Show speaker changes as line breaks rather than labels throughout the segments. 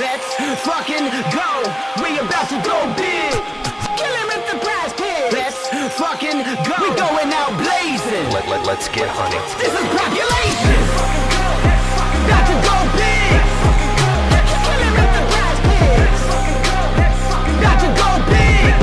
Let's fucking go. We about to go big. Kill him with the PrizePicks. Let's fucking go. We going out blazing.
Let's get honey.
This is Propulation. Got to go big. Kill him with the PrizePicks. Got to go big.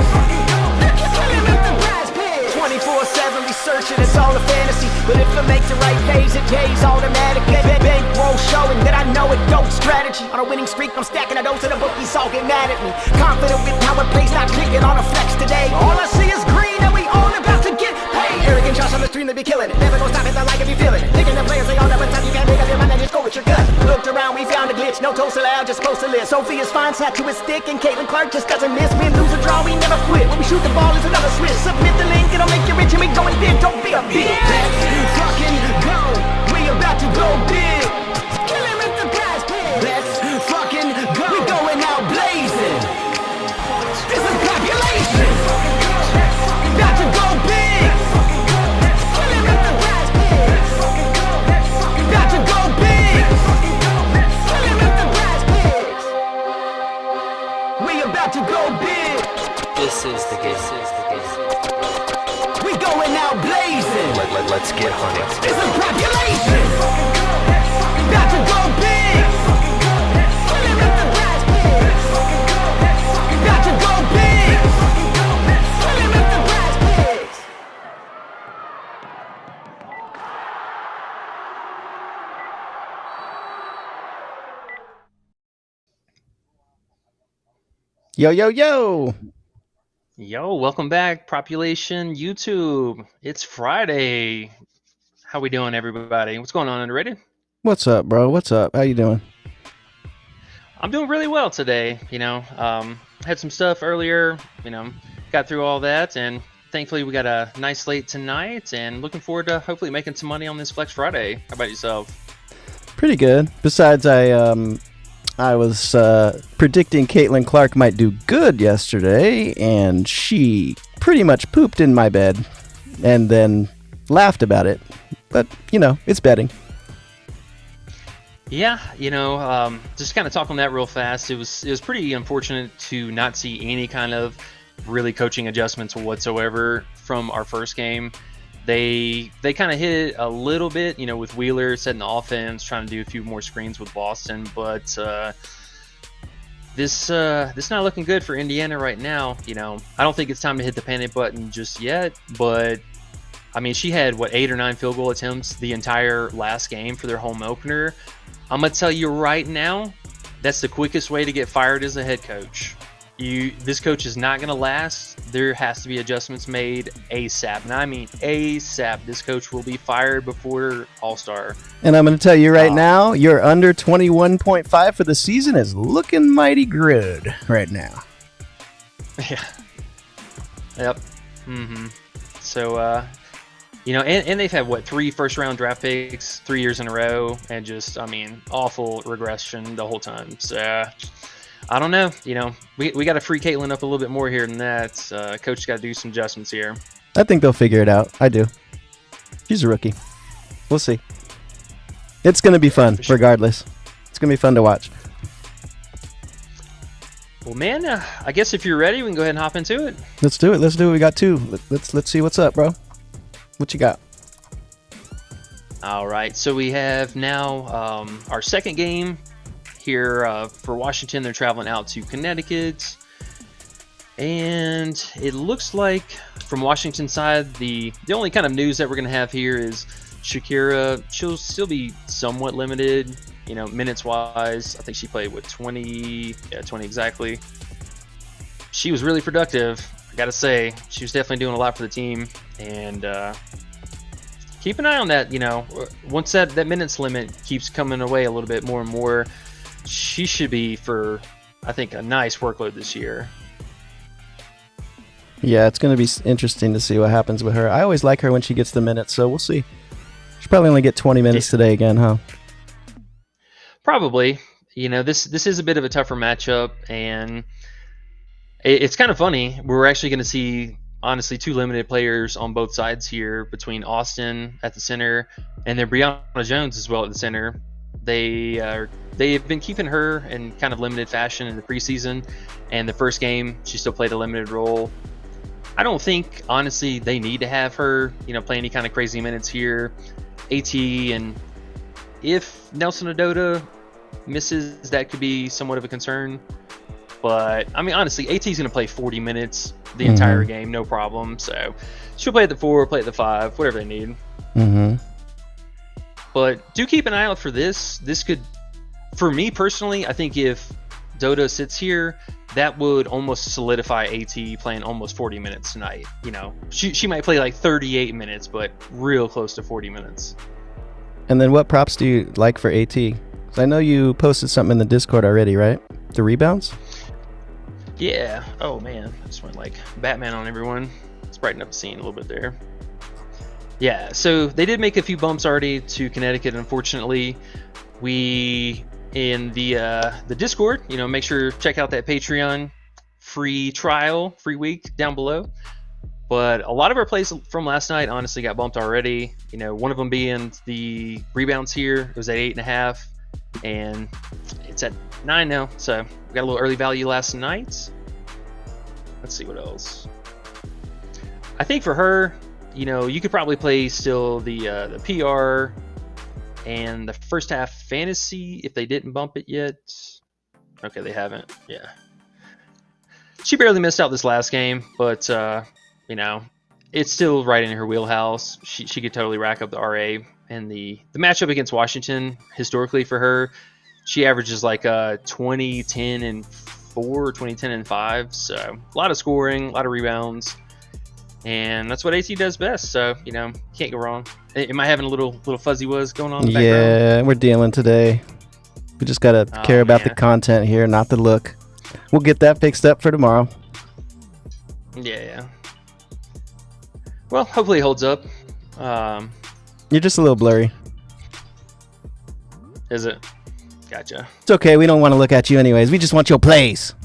Kill him with the PrizePicks. 24/7 researching, it's all a fantasy. But if I make the right plays, it pays automatic. Bankroll showing that I know it, dope strategy. On a winning streak, I'm stacking a dose of the bookies all get mad at me. Confident with how it plays, not clicking on a flex today. All I see is green and we all about to get paid. Arrogant shots on the stream, they be killing it. Never gonna stop it, I like if you feeling it. Thinking the players, they all never time you can't make up your mind and just go with your gut. Looked around, we found a glitch, no toast allowed, just post a list. Sophia's fine, sat to his stick, and Caitlin Clark just doesn't miss. Win, lose or draw, we never quit. When we shoot the ball, it's another switch. Submit the link, it'll make you rich, and we going big, don't be a bitch. Let's fucking go, we about to go big. Kill him with the PrizePicks. Let's fucking go, we going out blazing. This is Propulation. Got to go big. Kill him with the PrizePicks. Got to go big. Kill him with the PrizePicks. We about to go big.
This is the game.
We going out blazing.
Let's get honey.
This is Propulation. Got to go big. Kill him with the PrizePicks. Got to go big. Kill him with the PrizePicks.
Yo, yo, yo.
Yo, welcome back, Propulation YouTube. It's Friday. How we doing, everybody? What's going on, Underrated?
What's up, bro? What's up? How you doing?
I'm doing really well today. Had some stuff earlier, got through all that, and thankfully we got a nice slate tonight, and looking forward to hopefully making some money on this Flex Friday. How about yourself?
Pretty good. Besides, I was predicting Caitlin Clark might do good yesterday, and she pretty much pooped in my bed and then laughed about it. But, it's betting.
Yeah, just kind of talk on that real fast. It was pretty unfortunate to not see any kind of really coaching adjustments whatsoever from our first game. They kind of hit it a little bit, with Wheeler setting the offense, trying to do a few more screens with Boston, but this not looking good for Indiana right now. I don't think it's time to hit the panic button just yet, but I mean, she had 8 or 9 field goal attempts the entire last game for their home opener. I'm gonna tell you right now, that's the quickest way to get fired as a head coach. This coach is not going to last. There has to be adjustments made ASAP. And I mean ASAP. This coach will be fired before All-Star.
And I'm going to tell you right now, your under 21.5 for the season is looking mighty good right now.
Yeah. Yep. So, and they've had, 3 first-round draft picks 3 years in a row, and just, awful regression the whole time. So, I don't know. We got to free Caitlin up a little bit more here than that. Coach got to do some adjustments here.
I think they'll figure it out. I do. She's a rookie. We'll see. It's going to be fun, regardless. It's going to be fun to watch.
Well, man, I guess if you're ready, we can go ahead and hop into it.
Let's do it. We got 2. Let's see what's up, bro. What you got?
All right. So we have now our second game here for Washington. They're traveling out to Connecticut, and it looks like from Washington's side, the only kind of news that we're going to have here is Shakira. She'll still be somewhat limited, minutes wise. I think she played 20 exactly. She was really productive, I gotta say. She was definitely doing a lot for the team, and keep an eye on that. Once that minutes limit keeps coming away a little bit more and more, she should be for, I think, a nice workload this year.
Yeah, it's going to be interesting to see what happens with her. I always like her when she gets the minutes, so we'll see. She'll probably only get 20 minutes today again, huh?
Probably. This is a bit of a tougher matchup, and it's kind of funny. We're actually going to see, honestly, 2 limited players on both sides here between Austin at the center and then Brianna Jones as well at the center. They've been keeping her in kind of limited fashion in the preseason, and the first game she still played a limited role. I don't think, honestly, they need to have her, play any kind of crazy minutes here. AT, and if Nelson Adota misses, that could be somewhat of a concern. But, I mean, honestly, AT's going to play 40 minutes the entire game, no problem. So she'll play at the 4, play at the 5, whatever they need. But do keep an eye out for this. This could, for me personally, I think if Dota sits here, that would almost solidify AT playing almost 40 minutes tonight. She might play like 38 minutes, but real close to 40 minutes.
And then what props do you like for AT? 'Cause I know you posted something in the Discord already, right? The rebounds?
Yeah. Oh, man. I just went like Batman on everyone. Let's brighten up the scene a little bit there. Yeah, so they did make a few bumps already to Connecticut, unfortunately. We, in the Discord, make sure to check out that Patreon free trial, free week down below. But a lot of our plays from last night honestly got bumped already. One of them being the rebounds here. It was at 8.5, and it's at 9 now. So we got a little early value last night. Let's see what else. I think for her, you could probably play still the PR and the first half fantasy if they didn't bump it yet. Okay, they haven't. Yeah. She barely missed out this last game, but it's still right in her wheelhouse. She could totally rack up the RA. And the matchup against Washington, historically for her, she averages like 20, 10, and 4, or 20, 10, and 5. So a lot of scoring, a lot of rebounds. And that's what AT does best. So, can't go wrong. Am I having a little fuzzy wuzz going on in the background?
Yeah, we're dealing today. We just got to care about the content here, not the look. We'll get that fixed up for tomorrow.
Yeah. Well, hopefully it holds up.
You're just a little blurry.
Is it? Gotcha.
It's okay. We don't want to look at you anyways. We just want your plays.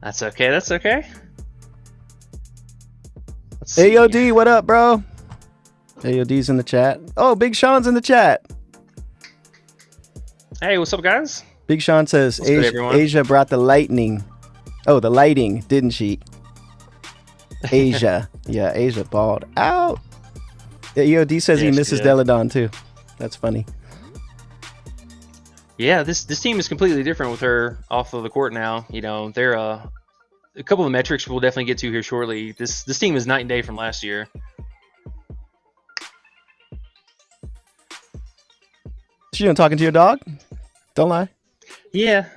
That's okay.
AOD, what up, bro? AOD's in the chat. Oh, Big Sean's in the chat.
Hey, what's up, guys?
Big Sean says Asia brought the lightning. Oh, the lighting, didn't she? Asia. Yeah, Asia balled out. AOD says he misses Deladon too. That's funny.
Yeah, this team is completely different with her off of the court now. They're a couple of metrics we'll definitely get to here shortly. This team is night and day from last year.
You talking to your dog? Don't lie.
Yeah.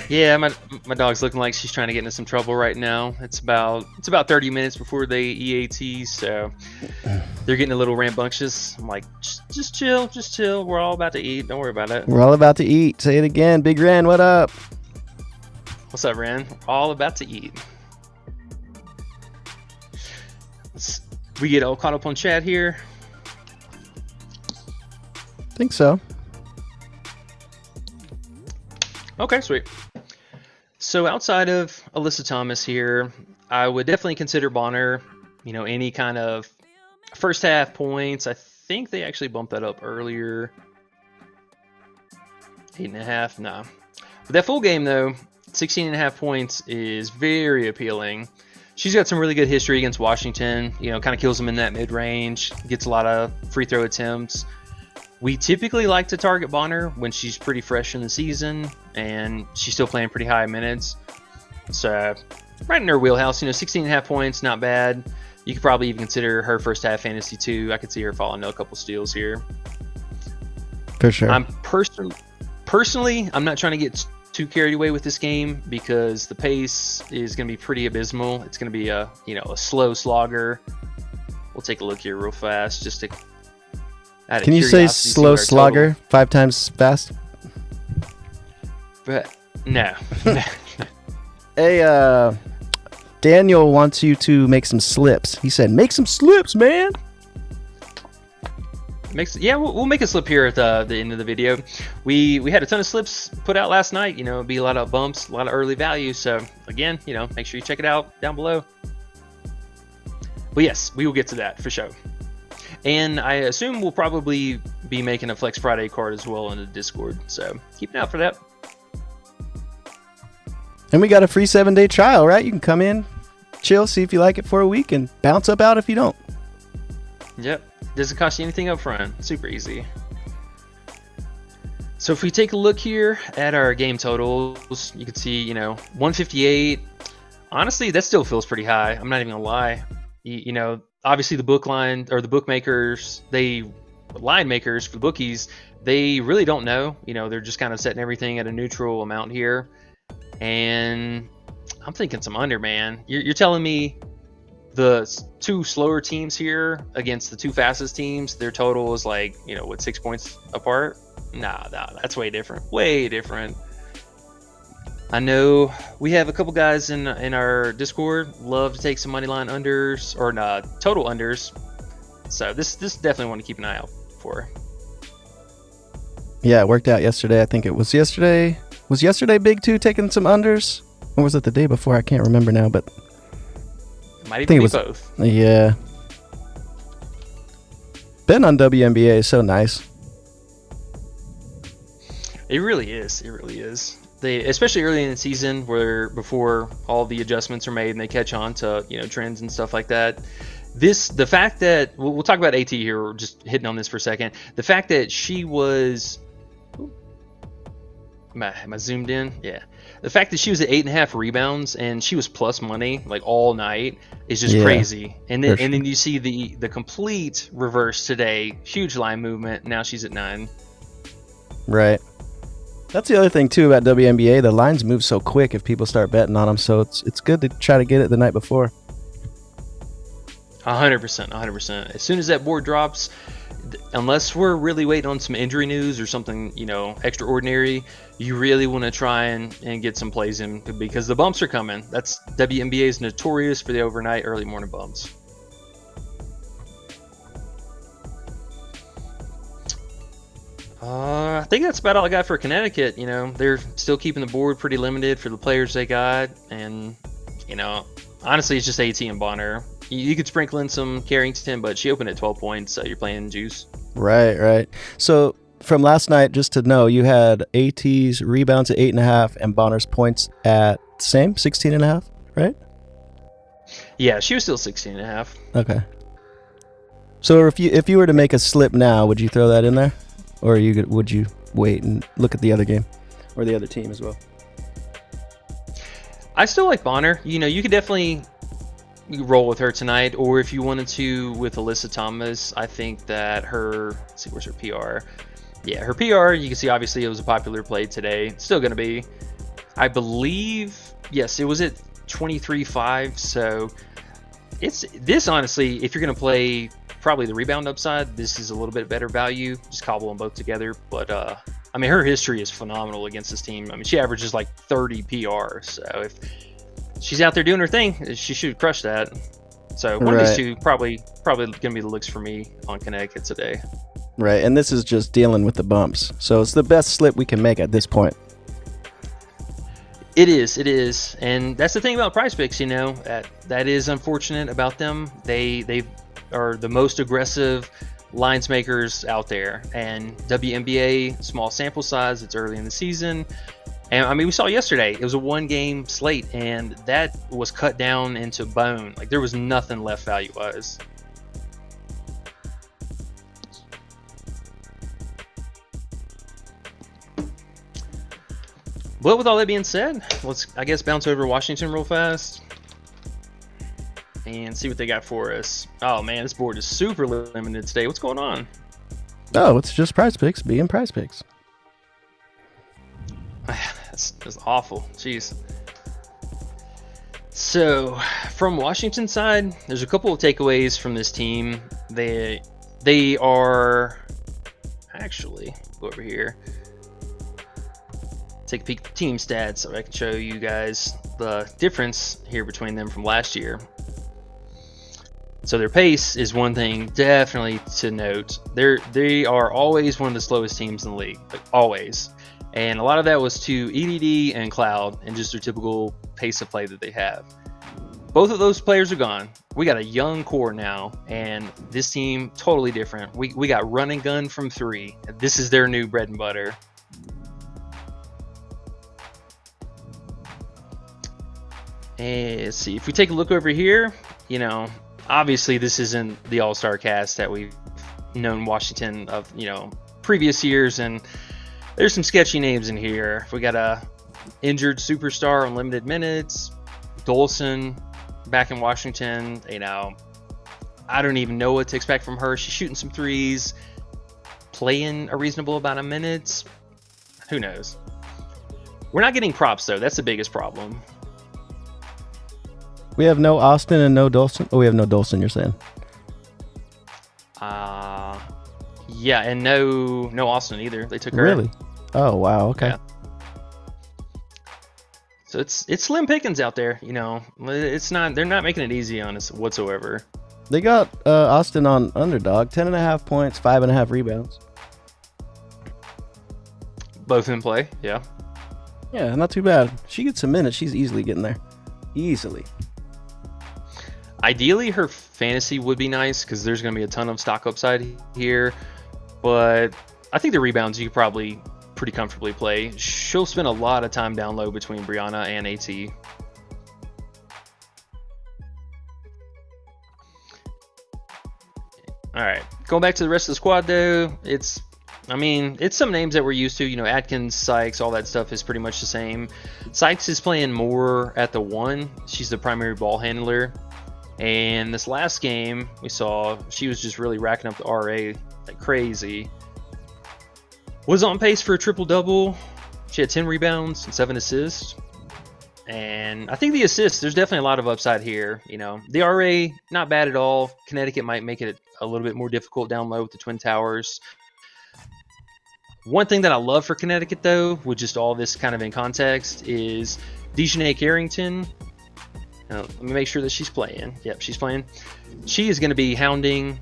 Yeah, my dog's looking like she's trying to get into some trouble right now. It's about 30 minutes before they EAT, so they're getting a little rambunctious. I'm like, just chill. We're all about to eat. Don't worry about it.
We're all about to eat. Say it again. Big Ren, what up?
What's up, Ren? We're all about to eat. We get all caught up on chat here.
Think so.
Okay, sweet. So outside of Alyssa Thomas here, I would definitely consider Bonner. Any kind of first half points. I think they actually bumped that up earlier. 8.5, nah. But that full game though, 16.5 points is very appealing. She's got some really good history against Washington. Kind of kills them in that mid-range. Gets a lot of free throw attempts. We typically like to target Bonner when she's pretty fresh in the season and she's still playing pretty high minutes. So right in her wheelhouse, 16.5 points, not bad. You could probably even consider her first half fantasy too. I could see her falling to a couple steals here.
For sure.
I'm personally, I'm not trying to get too carried away with this game because the pace is going to be pretty abysmal. It's going to be a slow slogger. We'll take a look here real fast just to.
Can you say slow slogger 5 times fast?
But no.
Hey, Daniel wants you to make some slips. He said, "Make some slips, man."
We'll make a slip here at the end of the video. We had a ton of slips put out last night. It'd be a lot of bumps, a lot of early value. So again, make sure you check it out down below. But yes, we will get to that for sure. And I assume we'll probably be making a Flex Friday card as well in the Discord. So keep an eye out for that.
And we got a free 7-day trial, right? You can come in, chill, see if you like it for a week, and bounce up out if you don't.
Yep. Doesn't cost you anything up front. Super easy. So if we take a look here at our game totals, you can see, 158. Honestly, that still feels pretty high. I'm not even gonna lie. Obviously the bookmakers, line makers for the bookies, they really don't know. They're just kind of setting everything at a neutral amount here. And I'm thinking some under, man. You're telling me the two slower teams here against the two fastest teams, their total is 6 points apart? Nah, that's way different. Way different. I know we have a couple guys in our Discord love to take some money line unders or total unders. So this definitely want to keep an eye out for.
Yeah, it worked out yesterday. I think it was yesterday. Was yesterday Big 2 taking some unders? Or was it the day before? I can't remember now, but
It might even be both.
Yeah. Ben on WNBA is so nice.
It really is. It really is. They, especially early in the season, before all the adjustments are made and they catch on to trends and stuff like that. The fact that we'll talk about AT here. We're just hitting on this for a second. The fact that she was, am I zoomed in? Yeah. The fact that she was at 8.5 rebounds and she was plus money all night is just crazy. And then you see the complete reverse today. Huge line movement. Now she's at 9.
Right. That's the other thing too about WNBA. The lines move so quick if people start betting on them. So it's good to try to get it the night before.
100%. As soon as that board drops, unless we're really waiting on some injury news or something, extraordinary, you really want to try and get some plays in because the bumps are coming. WNBA is notorious for the overnight early morning bumps. I think that's about all I got for Connecticut. They're still keeping the board pretty limited for the players they got, and honestly, it's just AT and Bonner. You could sprinkle in some Carrington, but she opened at 12 points, so you're playing juice.
Right. So from last night, just to know, you had AT's rebounds at 8.5 and Bonner's points at same 16.5, right?
Yeah, she was still 16.5.
Okay. So if you were to make a slip now, would you throw that in there, or would you wait and look at the other game or the other team as well?
I still like Bonner. You could definitely roll with her tonight, or if you wanted to with Alyssa Thomas, I think that let's see, where's her PR? Yeah, her PR, you can see obviously it was a popular play today. It's still going to be, I believe, yes, it was at 23.5. So this honestly, if you're going to play probably the rebound upside, this is a little bit better value. Just cobble them both together. But her history is phenomenal against this team. She averages 30 PR. So if she's out there doing her thing, she should crush that. So one of these two probably going to be the looks for me on Connecticut today.
Right, and this is just dealing with the bumps. So it's the best slip we can make at this point.
It is. And that's the thing about PrizePicks, that is unfortunate about them. They are the most aggressive lines makers out there. And WNBA, small sample size, it's early in the season. And we saw yesterday, it was a 1-game slate, and that was cut down into bone. There was nothing left value-wise. But with all that being said, let's, bounce over to Washington real fast and see what they got for us. Oh man, this board is super limited today. What's going on?
Oh, it's just PrizePicks being PrizePicks.
That's awful. Jeez. So, from Washington side, there's a couple of takeaways from this team. They are actually go over here. Take a peek at the team stats so I can show you guys the difference here between them from last year. So their pace is one thing definitely to note. They are always one of the slowest teams in the league, always. And a lot of that was to EDD and Cloud and just their typical pace of play that they have. both of those players are gone. We got a young core now, and this team totally different. We got run and gun from 3. This is their new bread and butter. And let's see, if we take a look over here, obviously this isn't the all-star cast that we've known Washington of, previous years, and there's some sketchy names in here. We got a injured superstar on limited minutes, Dolson back in Washington. I don't even know what to expect from her. She's shooting some threes, playing a reasonable amount of minutes. Who knows? We're not getting props though. That's the biggest problem.
We have no Austin and no Dolson. Oh, we have no Dolson, you're saying?
Yeah, and no Austin either. They took her.
Really? Oh, wow. Okay.
Yeah. So it's slim pickings out there. It's not. They're not making it easy on us whatsoever.
They got Austin on Underdog, 10.5 points, 5.5 rebounds.
Both in play. Yeah.
Yeah, not too bad. She gets some minutes. She's easily getting there. Easily.
Ideally, her fantasy would be nice because there's going to be a ton of stock upside here. But I think the rebounds you could probably pretty comfortably play. She'll spend a lot of time down low between Brianna and AT. All right, going back to the rest of the squad though, it's some names that we're used to. Atkins, Sykes, all that stuff is pretty much the same. Sykes is playing more at the 1. She's the primary ball handler. And this last game we saw, she was just really racking up the RA like crazy. Was on pace for a triple-double. She had 10 rebounds and 7 assists. And I think the assists, there's definitely a lot of upside here. The RA, not bad at all. Connecticut might make it a little bit more difficult down low with the Twin Towers. One thing that I love for Connecticut, though, with just all this kind of in context, is Dejanay Carrington. Let me make sure that she's playing. Yep, she's playing. She is going to be hounding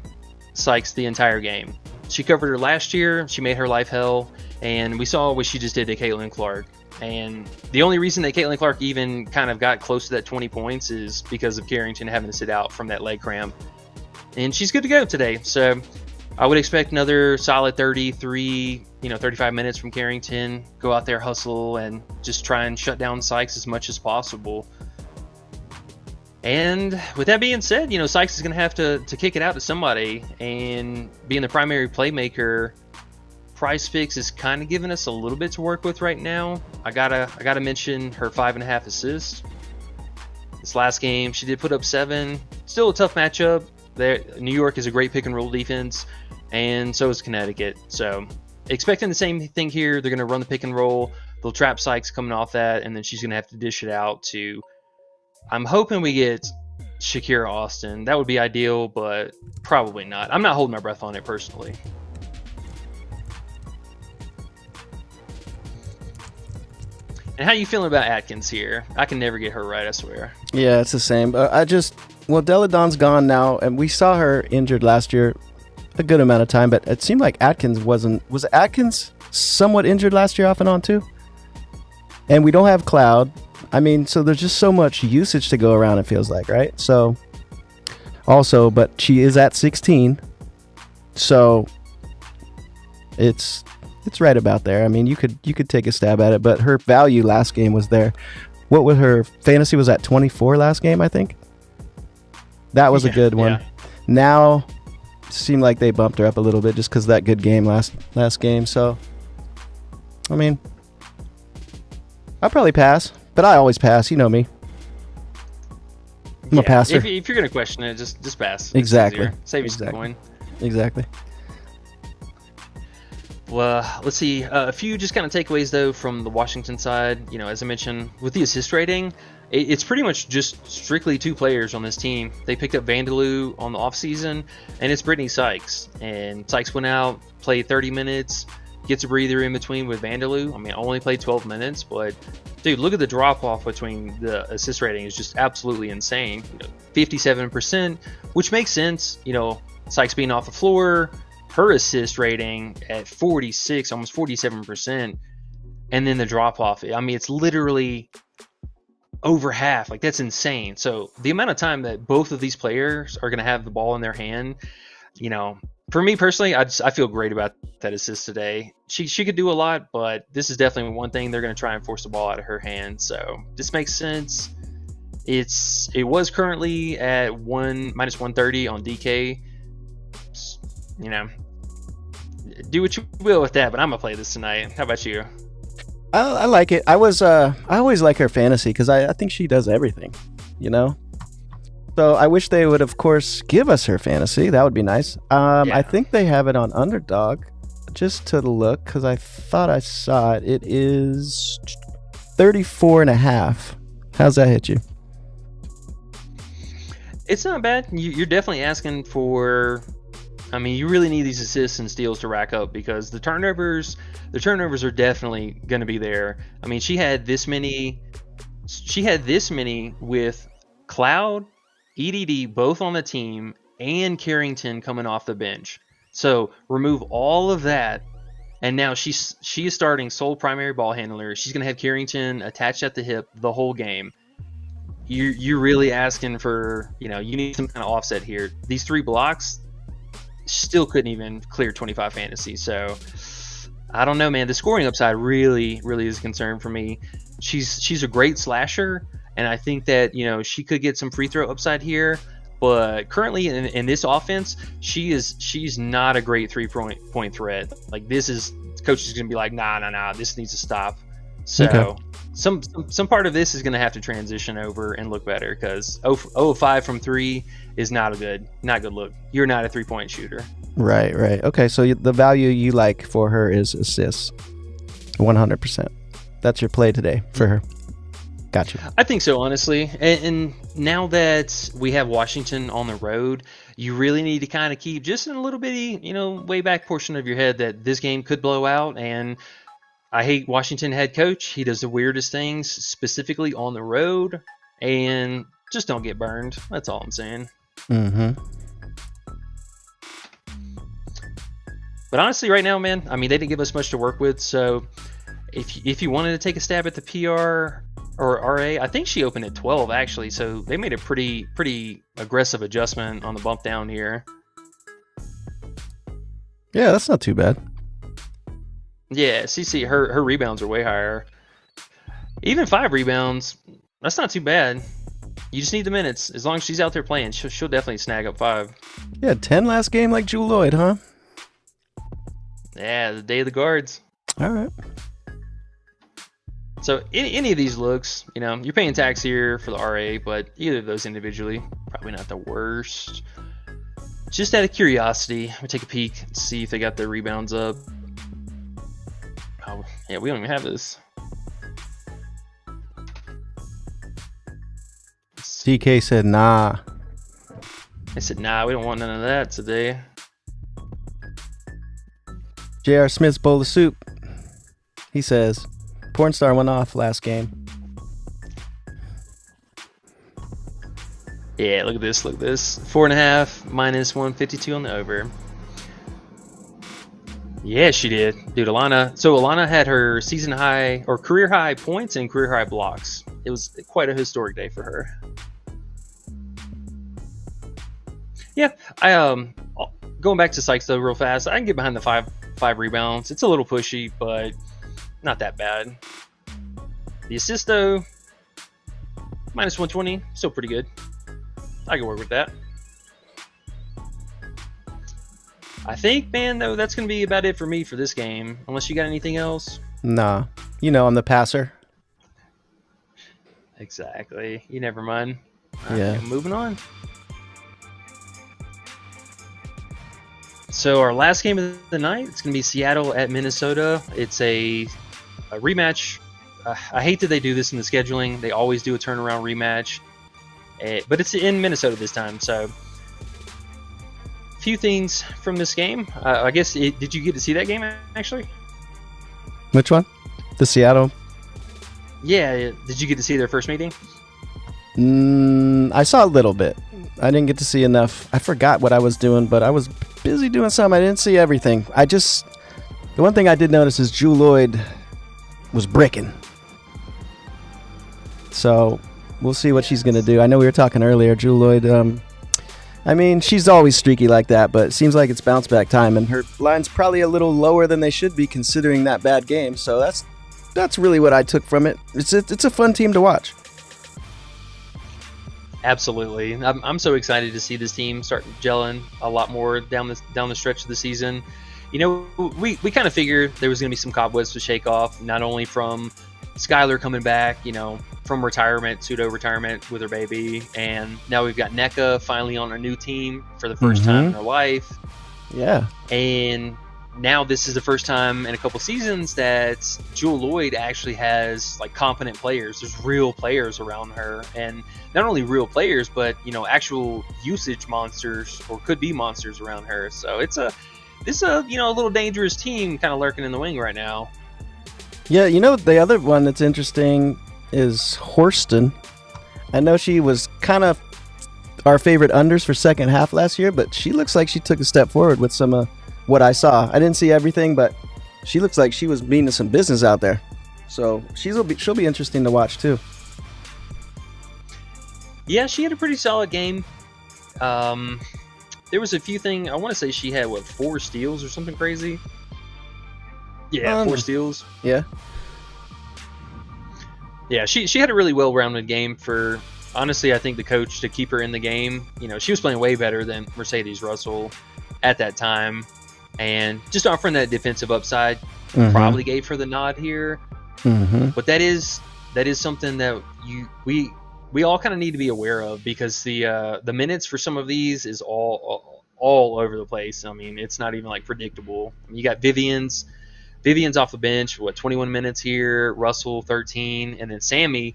Sykes the entire game. She covered her last year. She made her life hell. And we saw what she just did to Caitlin Clark. And the only reason that Caitlin Clark even kind of got close to that 20 points is because of Carrington having to sit out from that leg cramp. And she's good to go today. So I would expect another solid 33, 35 minutes from Carrington. Go out there, hustle, and just try and shut down Sykes as much as possible. And with that being said, Sykes is going to have to kick it out to somebody. And being the primary playmaker, PrizePicks is kind of giving us a little bit to work with right now. I gotta mention her 5.5 assists. This last game, she did put up 7. Still a tough matchup. New York is a great pick and roll defense, and so is Connecticut. So expecting the same thing here. They're going to run the pick and roll. They'll trap Sykes coming off that, and then she's going to have to dish it out to. I'm hoping we get Shakira Austin. That would be ideal, but probably not. I'm not holding my breath on it personally. And how you feeling about Atkins here? I can never get her right, I swear.
Yeah, it's the same. Deladon's gone now, and we saw her injured last year a good amount of time, but it seemed like Atkins wasn't. Was Atkins somewhat injured last year off and on too? And we don't have Cloud. So there's just so much usage to go around, it feels like, right? So, also, but she is at 16, so it's right about there. You could take a stab at it, but her value last game was there. What was her fantasy was at 24 last game, I think. That was a good one. Yeah. Now, it seemed like they bumped her up a little bit just because of that good game last game. So, I'll probably pass, but I always pass. You know me. I'm a passer.
If you're gonna question it, just pass.
Exactly.
Save you some coin.
Exactly.
Well, let's see. A few just kind of takeaways, though, from the Washington side. As I mentioned, with the assist rating, it's pretty much just strictly 2 players on this team. They picked up Vandaloo on the offseason, and it's Brittany Sykes. And Sykes went out, played 30 minutes, gets a breather in between with Vandaloo. Only played 12 minutes, but, dude, look at the drop-off between the assist rating. It's just absolutely insane. 57%, which makes sense. Sykes being off the floor, her assist rating at 46, almost 47%, and then the drop off. It's literally over half. Like, that's insane. So the amount of time that both of these players are going to have the ball in their hand, for me personally, I feel great about that assist today. She could do a lot, but this is definitely one thing they're going to try and force the ball out of her hand. So this makes sense. It was currently at minus 130 on DK. Do what you will with that, but I'm gonna play this tonight. How about you?
I like it. I always like her fantasy because I think she does everything, So I wish they would, of course, give us her fantasy. That would be nice. I think they have it on Underdog, just to look, because I thought I saw it. It is 34.5. How's that hit you?
It's not bad. You're definitely asking for. I mean, you really need these assists and steals to rack up because the turnovers are definitely going to be there. I mean, she had this many with Cloud, EDD both on the team, and Carrington coming off the bench. So remove all of that, and now she is starting sole primary ball handler. She's going to have Carrington attached at the hip the whole game. You're really asking for, you need some kind of offset here. These 3 blocks still couldn't even clear 25 fantasy. So I don't know, man. The scoring upside really, really is a concern for me. She's a great slasher, and I think that she could get some free throw upside here. But currently in this offense, she's not a great 3-point threat. Like, coach is gonna be like, nah, this needs to stop. So okay. Some part of this is going to have to transition over and look better because 0-5 from 3 is not good look. You're not a 3-point shooter.
Right. Okay, so the value you like for her is assists. 100%. That's your play today for her. Gotcha.
I think so, honestly. And now that we have Washington on the road, you really need to kind of keep just in a little bitty, way back portion of your head that this game could blow out. And I hate Washington head coach. He does the weirdest things, specifically on the road, and just don't get burned. That's all I'm saying.
Mm-hmm.
But honestly, right now, man, I mean, they didn't give us much to work with. So if you wanted to take a stab at the PR or RA, I think she opened at 12 actually. So they made a pretty aggressive adjustment on the bump down here.
Yeah, that's not too bad.
Yeah, CC, her rebounds are way higher. Even 5 rebounds, that's not too bad. You just need the minutes. As long as she's out there playing, she'll definitely snag up 5.
Yeah, 10 last game like Jewel Lloyd, huh?
Yeah, the day of the guards.
All right.
So any of these looks, you're paying tax here for the RA, but either of those individually, probably not the worst. Just out of curiosity, I'm going to take a peek and see if they got their rebounds up. Oh, yeah, we don't even have this.
DK said, nah.
I said, nah, we don't want none of that today.
J.R. Smith's bowl of soup. He says, porn star went off last game.
Yeah, look at this. 4.5 minus 152 on the over. Yeah, she did. Dude, Alana. So Alana had her season high or career high points and career high blocks. It was quite a historic day for her. Yeah, going back to Sykes though real fast, I can get behind the five rebounds. It's a little pushy, but not that bad. The assist though, minus 120, still pretty good. I can work with that. I think, man, though, that's going to be about it for me for this game. Unless you got anything else?
Nah. I'm the passer.
Exactly. You never mind.
Yeah.
Okay, moving on. So our last game of the night, it's going to be Seattle at Minnesota. It's a rematch. I hate that they do this in the scheduling. They always do a turnaround rematch. But it's in Minnesota this time, so... Few things from this game. I guess, did you get to see that game, actually?
Which one? The Seattle?
Yeah, did you get to see their first meeting?
I saw a little bit. I didn't get to see enough. I forgot what I was doing, but I was busy doing something. I didn't see everything. The one thing I did notice is Jewel Lloyd was bricking. So, We'll see what she's going to do. I know we were talking earlier, Jewel Lloyd. I mean, she's always streaky like that, but it seems like it's bounce back time, and her line's probably a little lower than they should be considering that bad game. So that's really what I took from it. It's a fun team to watch.
Absolutely. I'm so excited to see this team start gelling a lot more down the stretch of the season. You know, we kind of figured there was going to be some cobwebs to shake off, not only from Skylar coming back, you know, from retirement, pseudo-retirement with her baby, and now we've got NECA finally on a new team for the first time in her life.
Yeah.
And now this is the first time in a couple seasons that Jewel Lloyd actually has like competent players. There's real players around her, and not only real players, but you know, actual usage monsters or could be monsters around her. So it's a you know, a little dangerous team kind of lurking in the wing right now.
Yeah, you know, the other one that's interesting is Horston. I know she was kind of our favorite unders for second half last year, but she looks like she took a step forward with some of what I saw. I didn't see everything, but she looks like she was meaning some business out there. So she'll be interesting to watch too.
Yeah, she had a pretty solid game. There was a few things. I want to say she had 4 steals or something crazy. Yeah, 4 steals.
Yeah.
Yeah, she had a really well-rounded game for, honestly, I think the coach to keep her in the game. You know, she was playing way better than Mercedes Russell at that time. And just offering that defensive upside probably gave her the nod here. But that is something that we all kind of need to be aware of, because the minutes for some of these is all over the place. I mean, it's not even like predictable. I mean, you got Vivian's off the bench, 21 minutes here, Russell 13, and then Sammy,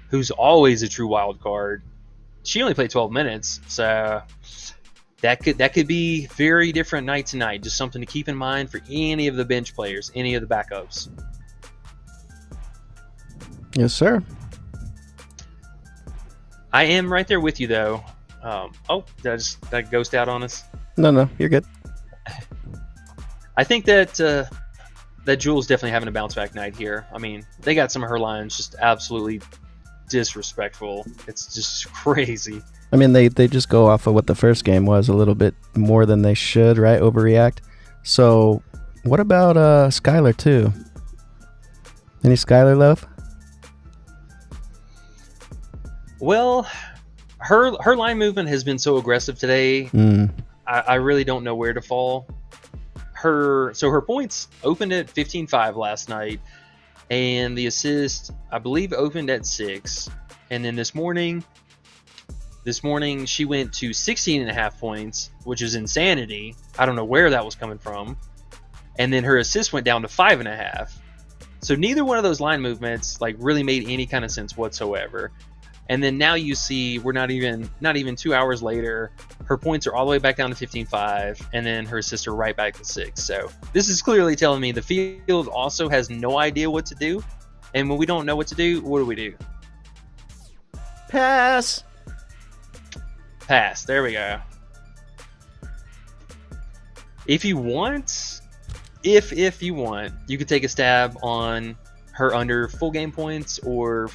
who's always a true wild card. She only played 12 minutes, so that could be very different night to night. Just something to keep in mind for any of the bench players, any of the backups.
Yes, sir.
I am right there with you, though. Did that ghost out on us?
No, you're good.
I think that Jewel's definitely having a bounce back night here. I mean, they got some of her lines just absolutely disrespectful. It's just crazy.
I mean, they just go off of what the first game was a little bit more than they should, right? Overreact. So, what about Skylar too? Any Skylar love?
Well, her line movement has been so aggressive today. I really don't know where to fall. Her points opened at 15.5 last night, and the assist, I believe, opened at 6. And then this morning she went to 16.5 points, which is insanity. I don't know where that was coming from. And then her assist went down to 5.5. So neither one of those line movements like really made any kind of sense whatsoever. And then now you see we're not even 2 hours later, her points are all the way back down to 15.5, and then her assists are right back to 6. So this is clearly telling me the field also has no idea what to do. And when we don't know what to do, what do?
Pass.
There we go. If you want, you could take a stab on her under full game points, or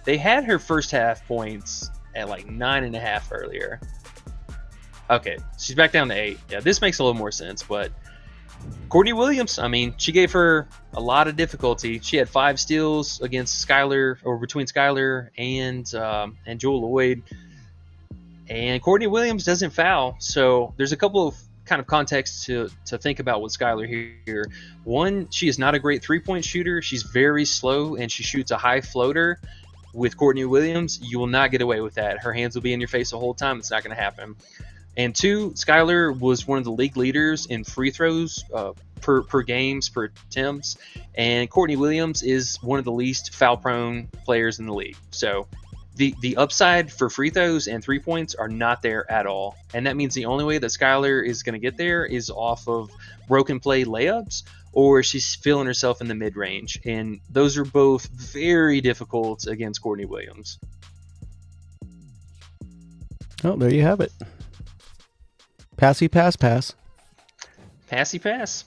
they had her first half points at like 9.5 earlier. Okay, she's back down to 8. Yeah, this makes a little more sense. But Courtney Williams, I mean, she gave her a lot of difficulty. She had 5 steals against Skylar, or between Skylar and Jewel Lloyd. And Courtney Williams doesn't foul, so there's a couple of kind of context to think about with Skylar here. One, she is not a great 3-point shooter. She's very slow, and she shoots a high floater. With Courtney Williams, you will not get away with that. Her hands will be in your face the whole time. It's not going to happen. And 2, Skylar was one of the league leaders in free throws per games, per attempts. And Courtney Williams is one of the least foul-prone players in the league. So the upside for free throws and 3 points are not there at all. And that means the only way that Skylar is going to get there is off of broken play layups, or she's feeling herself in the mid-range. And those are both very difficult against Courtney Williams.
Oh, there you have it. Passy pass.
Passy pass.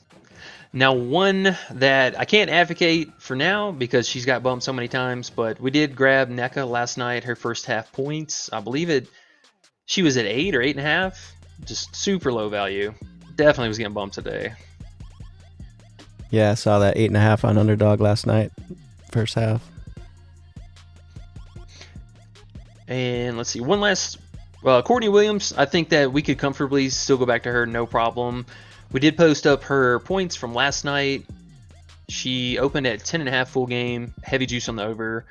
Now, one that I can't advocate for now because she's got bumped so many times, but we did grab NECA last night, her first half points. I believe she was at 8 or 8.5, just super low value. Definitely was getting bumped today.
Yeah, I saw that 8.5 on Underdog last night, first half.
And let's see, one last. Courtney Williams, I think that we could comfortably still go back to her, no problem. We did post up her points from last night. She opened at 10.5 full game, heavy juice on the over,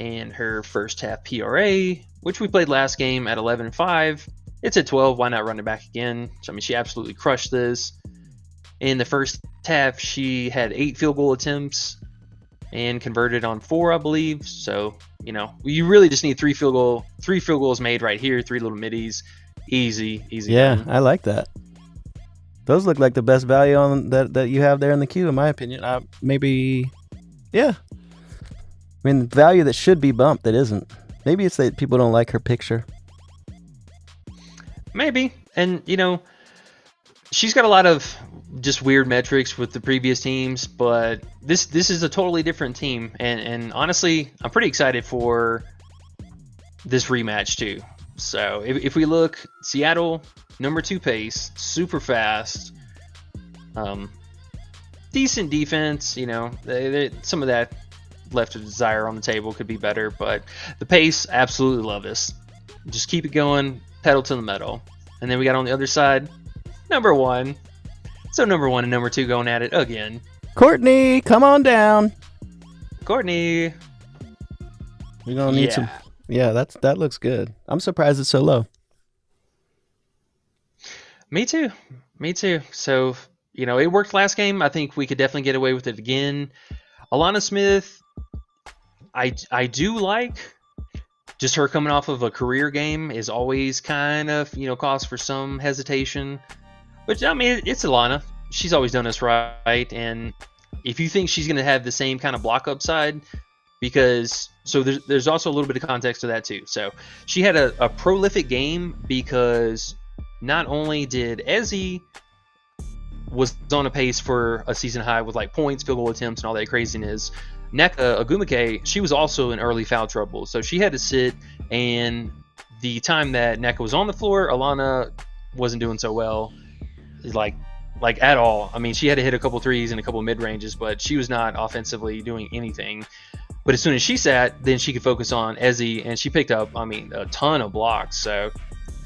and her first half PRA, which we played last game at 11.5. It's at 12. Why not run it back again? So, I mean, she absolutely crushed this. In the first half, she had 8 field goal attempts and converted on 4, I believe. So, you know, you really just need 3 field goals made right here, 3 little middies. Easy.
Yeah,
win.
I like that. Those look like the best value on that you have there in the queue, in my opinion. Maybe, yeah. I mean, value that should be bumped that isn't. Maybe it's that people don't like her picture.
Maybe. And, you know, she's got a lot of just weird metrics with the previous teams, but this is a totally different team. And honestly, I'm pretty excited for this rematch too. So if we look, Seattle, number 2 pace, super fast, decent defense. You know, some of that left to desire on the table, could be better, but the pace, absolutely love this. Just keep it going, pedal to the metal. And then we got on the other side, number 1. So number 1 and number 2 going at it again.
Courtney, come on down.
Courtney.
We're gonna need some. Yeah, that looks good. I'm surprised it's so low.
Me too. So, you know, it worked last game. I think we could definitely get away with it again. Alana Smith, I do like. Just her coming off of a career game is always kind of, you know, cause for some hesitation. But, I mean, it's Alana. She's always done us right. And if you think she's going to have the same kind of block upside, because so there's also a little bit of context to that too. So she had a prolific game because not only did Ezzy was on a pace for a season high with like points, field goal attempts, and all that craziness, Nneka Ogwumike, she was also in early foul trouble. So she had to sit, and the time that Nneka was on the floor, Alana wasn't doing so well, like at all. I mean, she had to hit a couple threes and a couple mid ranges, but she was not offensively doing anything. But as soon as she sat, then she could focus on Ezzy, and she picked up, I mean, a ton of blocks. So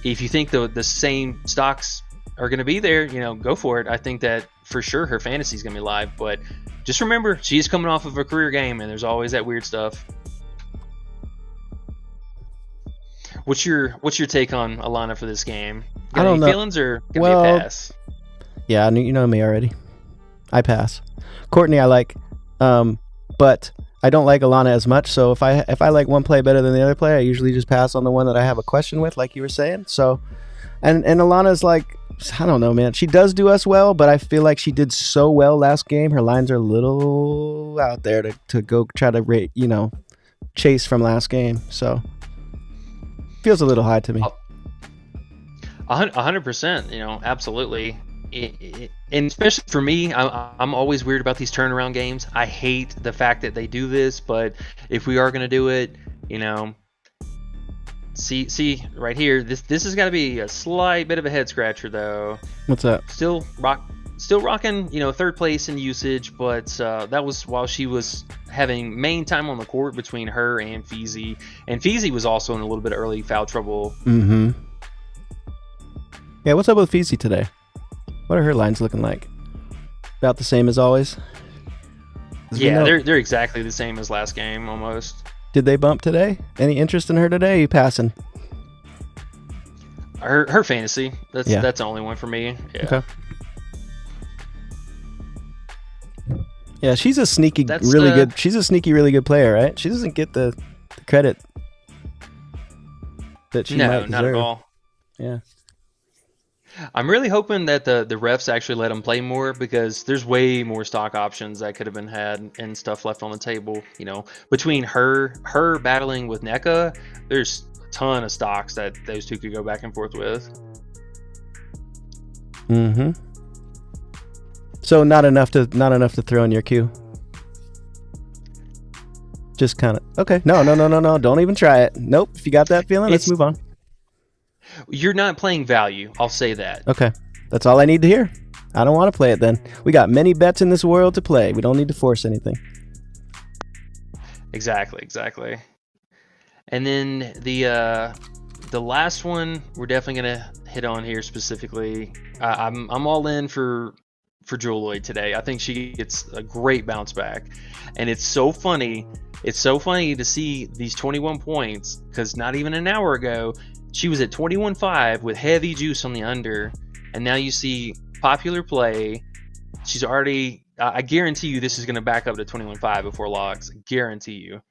if you think the same stocks are going to be there, you know, go for it. I think that for sure her fantasy is going to be live. But just remember, she's coming off of a career game, and there's always that weird stuff. What's your take on Alana for this game? Got
I don't
any
know.
feelings or gonna be a pass?
Yeah, you know me already. I pass. Courtney, I like, but I don't like Alana as much. So if I like one play better than the other play, I usually just pass on the one that I have a question with, like you were saying. So, and Alana's like, I don't know, man. She does do us well, but I feel like she did so well last game. Her lines are a little out there to go try to rate, you know, chase from last game. So feels a little high to me.
100%, you know, absolutely. And especially for me, I'm always weird about these turnaround games. I hate the fact that they do this, but if we are going to do it, you know, see right here, this has got to be a slight bit of a head scratcher though.
What's that?
Still rocking, you know, 3rd place in usage, but that was while she was having main time on the court between her and Feezy, and Feezy was also in a little bit of early foul trouble.
Mm-hmm. Yeah, what's up with Feezy today? What are her lines looking like? About the same as always?
Yeah, they're exactly the same as last game almost.
Did they bump today? Any interest in her today? Are you passing?
Her fantasy. That's the only one for me. Yeah.
Okay. Yeah, she's a sneaky, really good. She's a sneaky, really good player, right? She doesn't get the credit that she might deserve.
No, not at all.
Yeah.
I'm really hoping that the refs actually let them play more, because there's way more stock options that could have been had and stuff left on the table. You know, between her battling with Nneka, there's a ton of stocks that those two could go back and forth with.
Mm-hmm. So not enough to throw in your queue. Just kind of okay. No. Don't even try it. Nope. If you got that feeling, let's move on.
You're not playing value. I'll say that.
Okay, that's all I need to hear. I don't want to play it then. We got many bets in this world to play. We don't need to force anything.
Exactly. And then the last one we're definitely gonna hit on here specifically. I'm all in for Jewel Lloyd today. I think she gets a great bounce back, and it's so funny. It's so funny to see these 21 points because not even an hour ago she was at 21.5 with heavy juice on the under, and now you see popular play. She's already. I guarantee you this is going to back up to 21.5 before locks. Guarantee you.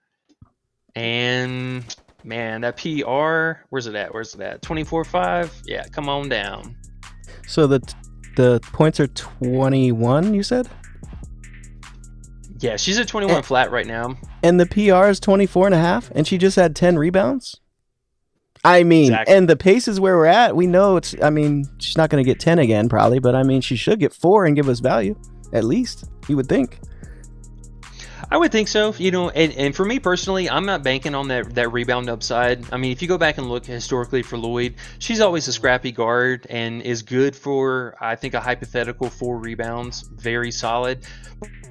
And man, that PR, where's it at? 24.5. Yeah, come on down.
So the points are 21. You said.
Yeah, she's at 21 flat right now.
And the PR is 24.5, and she just had 10 rebounds. I mean,
exactly.
And the pace is where we're at. We know it's. I mean, she's not going to get 10 again, probably, but I mean, she should get 4 and give us value, at least. You would think.
I would think so. And for me personally, I'm not banking on that rebound upside. I mean, if you go back and look historically for Lloyd, she's always a scrappy guard and is good for, I think, a hypothetical 4 rebounds. Very solid.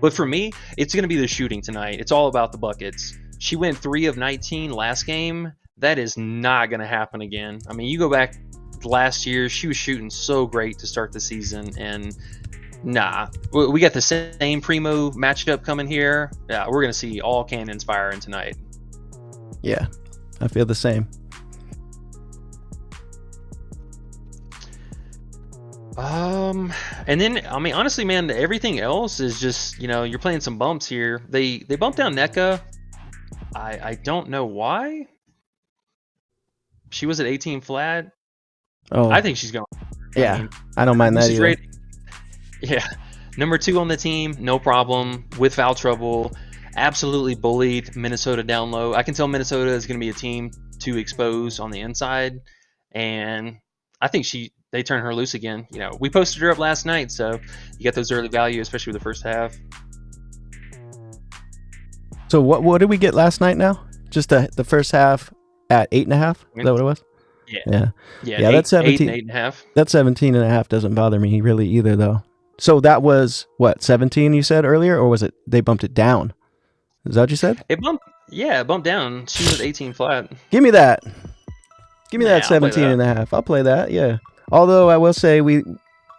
But for me, it's going to be the shooting tonight. It's all about the buckets. She went 3 of 19 last game. That is not going to happen again. I mean, you go back last year, she was shooting so great to start the season, and nah, we got the same primo matchup coming here. Yeah, we're going to see all cannons firing tonight.
Yeah, I feel the same.
And then, I mean, honestly, man, everything else is just, you're playing some bumps here. They bumped down NECA. I don't know why. She was at 18 flat.
Oh,
I think she's going.
Yeah, I don't mind that either.
Yeah, number 2 on the team, no problem, with foul trouble. Absolutely bullied Minnesota down low. I can tell Minnesota is going to be a team to expose on the inside, and I think they turn her loose again. We posted her up last night, so you get those early value, especially with the first half.
So what did we get last night now? Just the first half at 8.5? Is that what it was?
Yeah.
That's 17.
8.5.
That 17.5 doesn't bother me really either, though. So that was what, 17 you said earlier, or was it they bumped it down? Is that what you said?
It bumped down. She was 18 flat.
Give me that. Give me that
I'll play
17.5. I'll play that. Yeah. Although I will say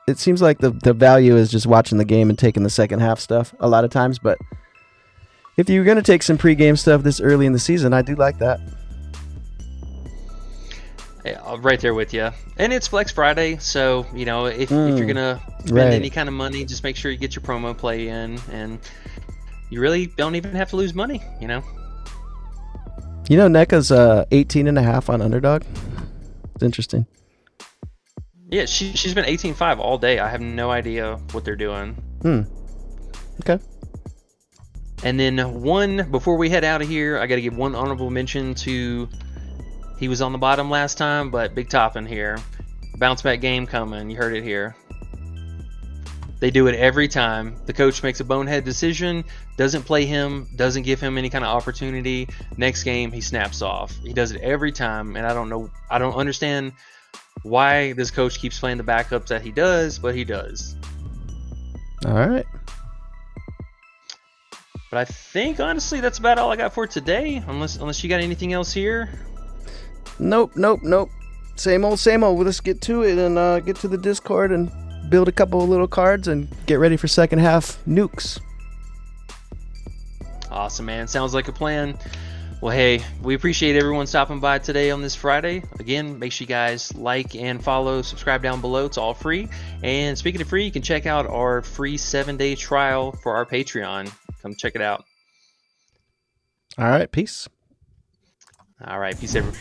it seems like the value is just watching the game and taking the second half stuff a lot of times. But if you're gonna take some pregame stuff this early in the season, I do like that.
Yeah, I'm right there with you. And it's Flex Friday, so if you're gonna spend any kind of money, just make sure you get your promo play in, and you really don't even have to lose money.
NECA's 18.5 on Underdog. It's interesting.
Yeah, she's been 18.5 all day. I have no idea what they're doing.
Okay.
And then before we head out of here, I got to give one honorable mention to. He was on the bottom last time, but Big Toppin here. Bounce back game coming. You heard it here. They do it every time. The coach makes a bonehead decision, doesn't play him, doesn't give him any kind of opportunity. Next game, he snaps off. He does it every time, and I don't understand why this coach keeps playing the backups that he does, but he does.
All right.
But I think, honestly, that's about all I got for today, unless you got anything else here.
Nope. Same old. Let's get to it and get to the Discord and build a couple of little cards and get ready for second half nukes.
Awesome, man. Sounds like a plan. Well, hey, we appreciate everyone stopping by today on this Friday. Again, make sure you guys like and follow, subscribe down below. It's all free. And speaking of free, you can check out our free 7-day trial for our Patreon. Come check it out.
All right. Peace.
All right. Peace, everyone.